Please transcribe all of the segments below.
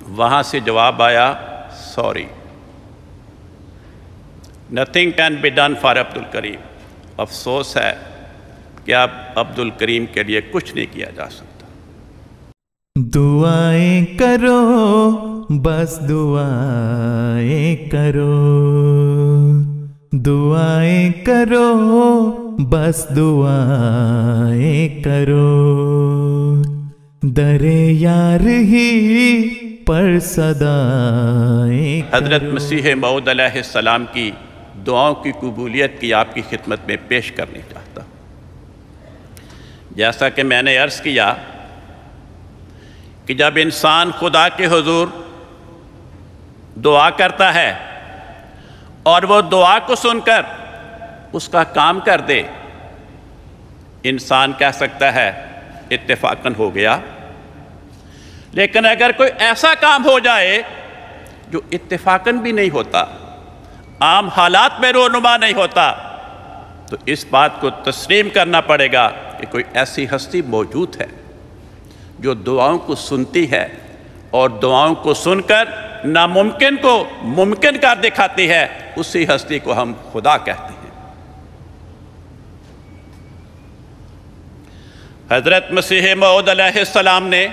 वहाँ से जवाब आया, sorry, nothing can be done for Abdul Karim. अफसोस है कि अब अब्दुल करीम के लिए कुछ नहीं किया जा सकता। दुआएं करो, बस दुआएं करो, दुआएं करो, बस दुआएं करो, दरे यार ही पर सदाएं करो। हज़रत मसीह मऊद अलैहिस्सलाम की दुआओं की कबूलियत की आपकी खिदमत में पेश करनी चाहता हूँ। जैसा कि मैंने अर्ज़ किया कि जब इंसान खुदा के हुजूर दुआ करता है और वो दुआ को सुनकर उसका काम कर दे, इंसान कह सकता है इत्तेफाकन हो गया। लेकिन अगर कोई ऐसा काम हो जाए जो इत्तेफाकन भी नहीं होता, आम हालात में रोनुमा नहीं होता, तो इस बात को तस्लीम करना पड़ेगा कि कोई ऐसी हस्ती मौजूद है जो दुआओं को सुनती है और दुआओं को सुनकर नामुमकिन को मुमकिन कर दिखाती है। उसी हस्ती को हम खुदा कहते हैं। हज़रत मसीह मऊद अलैहिस्सलाम ने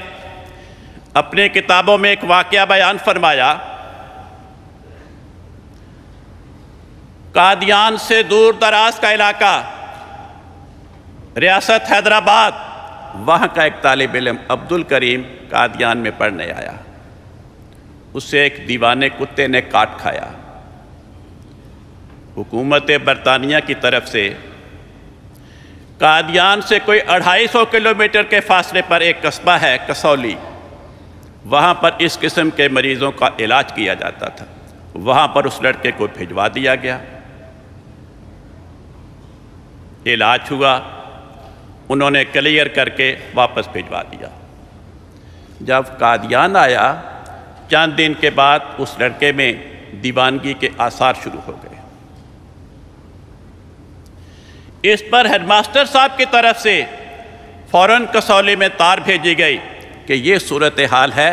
अपने किताबों में एक वाक़या बयान फरमाया। कादियान से दूर दराज का इलाका, रियासत हैदराबाद, वहाँ का एक तालिब इल्म अब्दुल करीम कादियान में पढ़ने आया। उसे एक दीवाने कुत्ते ने काट खाया। हुकूमत बरतानिया की तरफ से कादियान से कोई 250 किलोमीटर के फासले पर एक कस्बा है कसौली, वहाँ पर इस किस्म के मरीज़ों का इलाज किया जाता था। वहाँ पर उस लड़के को भिजवा दिया गया। इलाज हुआ, उन्होंने क्लियर करके वापस भिजवा दिया। जब कादियान आया, चंद दिन के बाद उस लड़के में दीवानगी के आसार शुरू हो गए। इस पर हेडमास्टर साहब की तरफ से फ़ौरन कसौली में तार भेजी गई कि ये सूरत हाल है,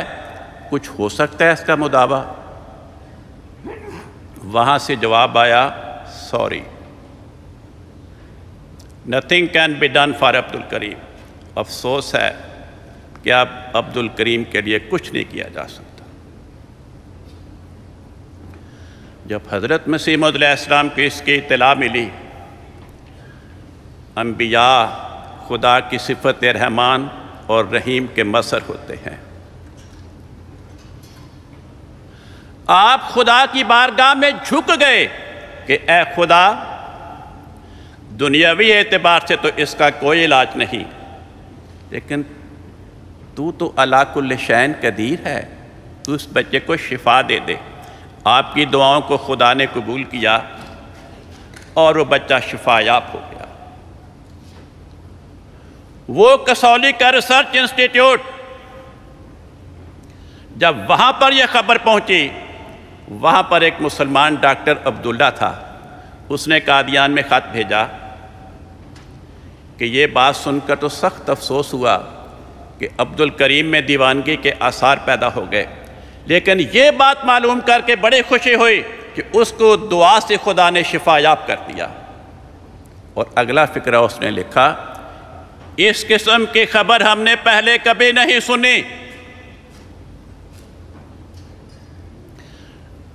कुछ हो सकता है इसका मुदावा। वहाँ से जवाब आया, sorry, nothing can be done for Abdul Karim. अफसोस है कि अब अब्दुल करीम के लिए कुछ नहीं किया जा सकता। जब हज़रत मसीह मऊद अलैहिस्सलाम को इसकी इत्तला मिली, अंबिया खुदा की सिफत रहमान और रहीम के मसर होते हैं। आप खुदा की बारगाह में झुक गए कि ए खुदा, दुनियावी एतबार से तो इसका कोई इलाज नहीं, लेकिन तू तो अला कुल्ल शैन कदीर है, तू उस बच्चे को शिफा दे दे। आपकी दुआओं को खुदा ने कबूल किया और वो बच्चा शिफायाब हो गया। वो कसौली का रिसर्च इंस्टीट्यूट, जब वहाँ पर यह खबर पहुँची, वहाँ पर एक मुसलमान डॉक्टर अब्दुल्ला था। उसने कादियान में ख़त भेजा कि ये बात सुनकर तो सख्त अफसोस हुआ कि अब्दुल करीम में दीवानगी के आसार पैदा हो गए, लेकिन ये बात मालूम करके बड़ी खुशी हुई कि उसको दुआ से खुदा ने शिफायाब कर दिया। और अगला फ़िक्रा उसने लिखा, इस किस्म की खबर हमने पहले कभी नहीं सुनी।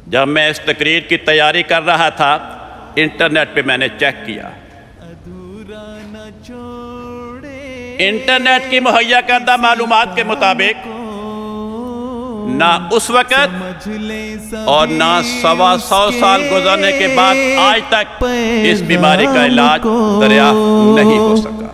जब मैं इस तकरीर की तैयारी कर रहा था, इंटरनेट पे मैंने चेक किया, इंटरनेट की मुहैया करदा मालूमात के मुताबिक ना उस वक़्त और ना 125 साल गुजरने के बाद आज तक इस बीमारी का इलाज दरियाफ्त नहीं हो सका।